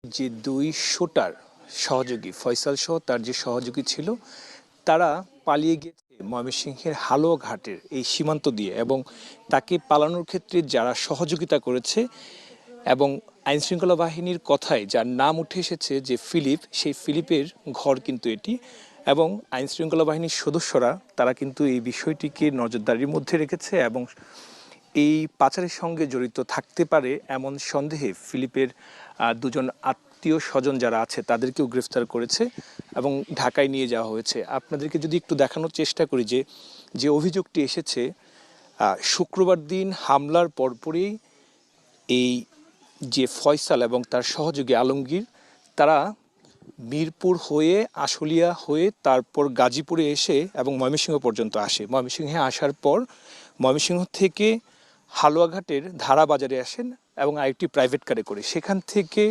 যে দুই শুটার সহযোগী ফয়সাল সহ তার যে সহযোগী ছিল তারা পালিয়ে গিয়েছে ময়মনসিংহের হালুয়াঘাটের এই সীমান্ত দিয়ে এবং তাকে পালানোর ক্ষেত্রে যারা সহযোগিতা করেছে এবং আইনশৃঙ্খলা বাহিনীর কথায় যার নাম উঠে এসেছে যে ফিলিপ, সেই ফিলিপের ঘর কিন্তু এটি এবং আইনশৃঙ্খলা বাহিনীর সদস্যরা তারা কিন্তু এই বিষয়টিকে নজরদারির মধ্যে রেখেছে এবং এই পাচারের সঙ্গে জড়িত থাকতে পারে এমন সন্দেহে ফিলিপের দুজন আত্মীয় স্বজন যারা আছে তাদেরকেও গ্রেফতার করেছে এবং ঢাকায় নিয়ে যাওয়া হয়েছে। আপনাদেরকে যদি একটু দেখানোর চেষ্টা করি যে যে অভিযোগটি এসেছে শুক্রবার দিন হামলার পরপরই এই যে ফয়সাল এবং তার সহযোগী আলমগীর তারা মিরপুর হয়ে আশুলিয়া হয়ে তারপর গাজীপুরে এসে এবং ময়মনসিংহ পর্যন্ত আসে। ময়মনসিংহে আসার পর ময়মনসিংহ থেকে হালুয়াঘাটের ধারা বাজারে আসেন এবং আরেকটি প্রাইভেট কারে করে সেখান থেকে